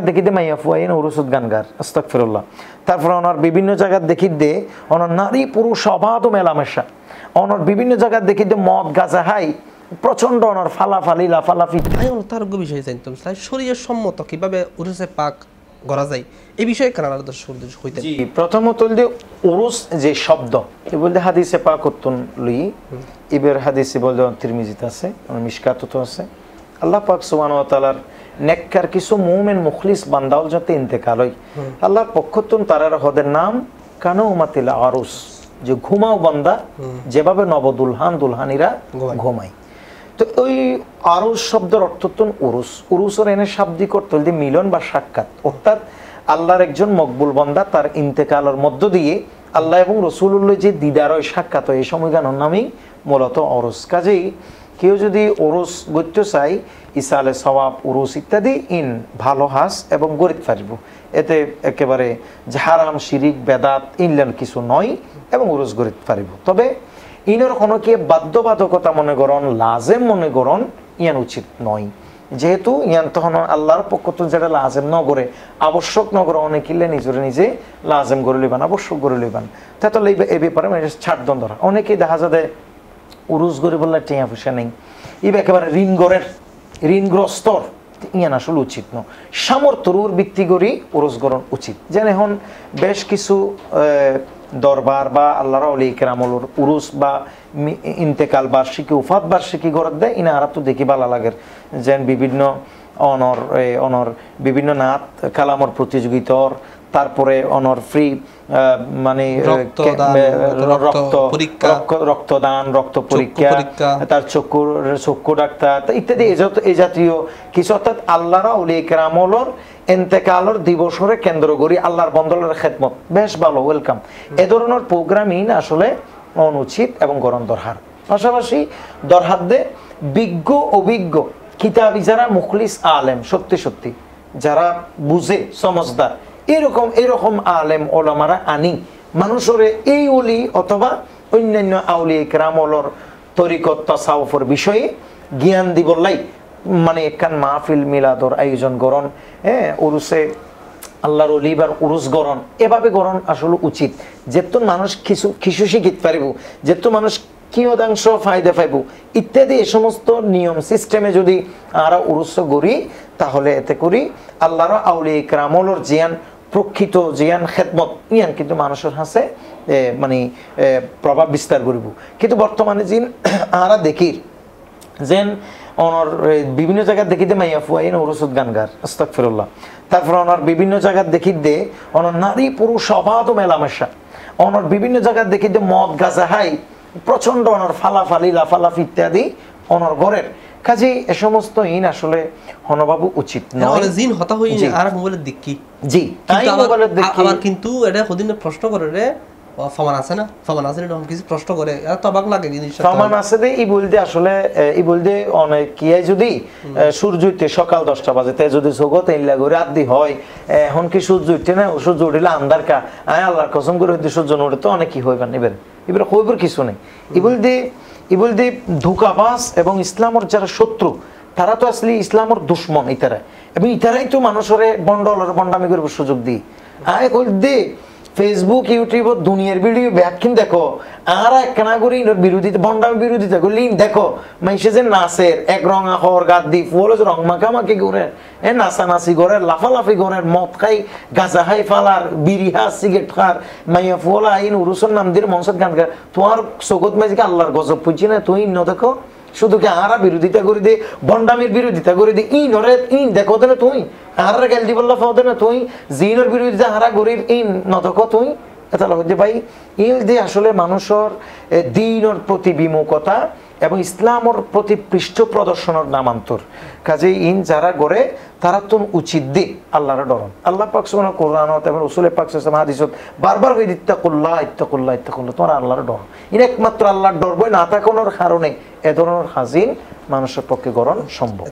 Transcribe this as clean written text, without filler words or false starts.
দেখি দে মাইয়া ফুয়াইন উরুসুদ গানগার আস্তাগফিরুল্লাহ। তারপর ওনার বিভিন্ন জায়গা দেখি দে ওনার নারী পুরুষ অবাধ মেলামেশা, ওনার বিভিন্ন জায়গা দেখি দে মদ গাঁজা হাই প্রচন্ড ওনার ফালাফালি লাফালাফি। আমি তার বিষয়ে জানতাম শরীরের সম্মত কিভাবে উরুসে পাক করা যায় এই বিষয়ে কানাডার দর্শক হইতে। জি, প্রথমত যে উরুস যে শব্দ এ বলতে হাদিসে পাক উত্তন লই ইবের হাদিসে বলতে তিরমিজিতে আছে, মিশকাতত আছে। আল্লাহ পাক সুবহানাহু ওয়া তাআলার নেককার কিছু মুমিন মুখলিস বান্দাও যাতে ইন্তেকাল হয় আল্লাহর পক্ষতুন তারার হদের নাম কানু উমাতিল আরুস, যে ঘুমাও বান্দা যেভাবে নবদুলহান দুলহানিরা ঘুমায়। তো ওই আরুস শব্দের অর্থতুন উরুস, উরুসের এনে শাব্দিক অর্থ হল মিলন বা সাক্ষাৎ, অর্থাৎ আল্লাহর একজন মকবুল বান্দা তার ইন্তেকালের মধ্য দিয়ে আল্লাহ এবং রসুলুল্লাহ যে দিদার ওই সাক্ষাৎ হয় এই সময়গানোর নামেই মূলত অরস। কাজেই কেউ যদি ওরস গত্য চাই ইসালে সওয়াব উরুস ইত্যাদি ইন ভালো হাস এবং গরিব পারিব, এতে একেবারে হারাম শিরিক বেদাত ইনলেন কিছু নয় এবং উরুস গরিব পারিব। তবে ইনের কোনো কি বাধ্যবাধকতা মনে করন লাজেম মনে করন ইয়ান উচিত নয়, যেহেতু ইয়ান তখন আল্লাহর পক্ষ তো যেটা লাজেম নগরে আবশ্যক নগরে অনেক ইলে নিজরে নিজে লাজেম করে লইবান আবশ্যক করে লইবান, তাহলে এই ব্যাপারে ছাড় দন ধরা। অনেকেই দেখা যাবে উরুস গরিব বললে টিয়া পয়সা নেই, ইবে একেবারে ঋণগ্রস্ত ইয়ান আসলে উচিত ন। সামর্থ্যর ভিত্তি করি উরুস গরণ উচিত। যেন এখন বেশ কিছু দরবার বা আল্লাহর ওলি কেরামলর উরুস বা ইন্তেকাল বার্ষিকী উফাত বার্ষিকী গরত দেয় ইনা আর তো দেখি ভালো লাগে, যেন বিভিন্ন অনর বিভিন্ন নাত কালামর প্রতিযোগিতার, তারপরে অনর ফ্রি মানে রক্তদান রক্ত পরীক্ষা, তার চক্ষু ডাক্তার ইত্যাদি এই জাতীয় কিছু, অর্থাৎ আল্লাহর ওলি কেরামলর এন্তেকালর দিবসরে কেন্দ্র করি আল্লাহর বন্দলের খেদমত বেশ ভালো ওয়েলকাম। এ ধরনের প্রোগ্রামিং আসলে অনুচিত এবং গরম দরহার। পাশাপাশি দরহাদে বিজ্ঞ অভিজ্ঞ কিতাবি যারা মুখলিস আলেম সত্যি সত্যি যারা বুঝে সমজদার এরকম আলেম ওলামারা আনি মানুষের এই ওলি অথবা অন্যান্য আউলিয়া কেরামলর তরিকত তাসাউফের বিষয়ে জ্ঞান দিবলাই মানে একখান মাহফিল মিলাদর আয়োজন গরণ, হ্যাঁ উরুসে আল্লাহর অলিবার উরুস গরণ এভাবে গরণ আসলে উচিত, যেহেতু মানুষ কিছু শিখিতে পারিব, যেহেতু মানুষ কিয়দাংশ ফায়দা পাইব ইত্যাদি এই সমস্ত নিয়ম সিস্টেমে যদি আমরা উরুস গড়ি তাহলে এতে করি আল্লাহর আউলিয়া কেরামলর জিয়ান প্রকৃত জিয়ান খেদমত ইয়ান কিন্তু মানুষের হাসে মানে প্রভাব বিস্তার করিব। কিন্তু বর্তমানে যিন আমরা দেখি যেন ওনার বিভিন্ন জায়গায় দেখি দে মাইয়া ফুয়াইন উরুসুদ গানগার আস্তাগফিরুল্লাহ। তারপর ওনার বিভিন্ন জায়গায় দেখি দে ওনার নারী পুরুষ অবাধ মেলামেশা, ওনার বিভিন্ন জায়গায় দেখি দে মদ গাঁজা হাই প্রচন্ড ওনার ফালাফালি লাফালাফি ইত্যাদি ওনার ঘরের কাজে এ সমস্ত ইন আসলে হনবাবু উচিত নয়। জিন হতা হই আর মোবাইলের দিক কি জি তাই মোবাইলের দিক আবার কিন্তু এটা কদিন প্রশ্ন করে রে ফমান আছে না ফমান আছে এরকম কিছু প্রশ্ন করে এত অবাক লাগে জিনিসটা। ফমান আছে দে ই বলতে আসলে ই বলতে অনেক কি যদি সূর্য উঠতে সকাল 10টা বাজে তে যদি জগৎ ইল্লা করে রাত দি হয় এখন কি সূর্য উঠতে না সূর্য উঠিলে আন্ধার কা আল্লাহর কসম করে সূর্য উঠে তো অনেক কি হইবেন এবার কইবার কিছু নেই। ই বলতে ধোঁকাবাজ এবং ইসলামের যারা শত্রু তারা তো আসলে ইসলামের দুশ্মন ইতারা, এবং ইতারাই তো মানুষের বন্ডামি করবার সুযোগ দিই আয় কই দে ফেসবুক ইউটিউব দুনিয়ার ভিডিও ব্যাখ্যান দেখো আর একখানা করি বিরোধিতা বন্ডামি বিরোধিতা করি দেখো মাইসে যে নাচের এক রঙা হর গাদ দি ফুল রং মাখামাখি করে নাচানাচি করে লাফালাফি করে মদ খাই গাঁজা খাই ফালার বিড়ি হা সিগারেট খার মাইয়া ফুল আইন উরুসের নাম দিয়ে মঞ্চত গান গায় তোমার চোখত মাঝে আল্লাহর গজব পুজি না তুই ন দেখো শুধু কি আরা বিরোধিতা করে দে বন্ডামির বিরোধিতা করে দে ইন দেখো না তুই আর গেল দি বললা ফাও না তুই জিনের বিরোধিতা হারা গরিব ইন নতক তুই এটা হইতে ভাই ইল দিয়ে আসলে মানুষের দ্বীনের প্রতি বিমুখতা এবং ইসলামের প্রতি পৃষ্ঠ প্রদর্শনের নামান্তর। কাজেই ইন যারা গড়ে তারা তো উচিত দি আল্লাহর ডরন। আল্লাহ পাক সুবহানাহু কোরআনত এবং রাসূল পাক সাল্লাল্লাহু আলাইহি হাদিসত বারবার হই ইত্তাকুল্লাহ তোমার আল্লাহর ডর। ইন একমাত্র আল্লাহর ডর বই না থাকার কারণে এ ধরনের হাজিন মানুষের পক্ষে গড়ন সম্ভব।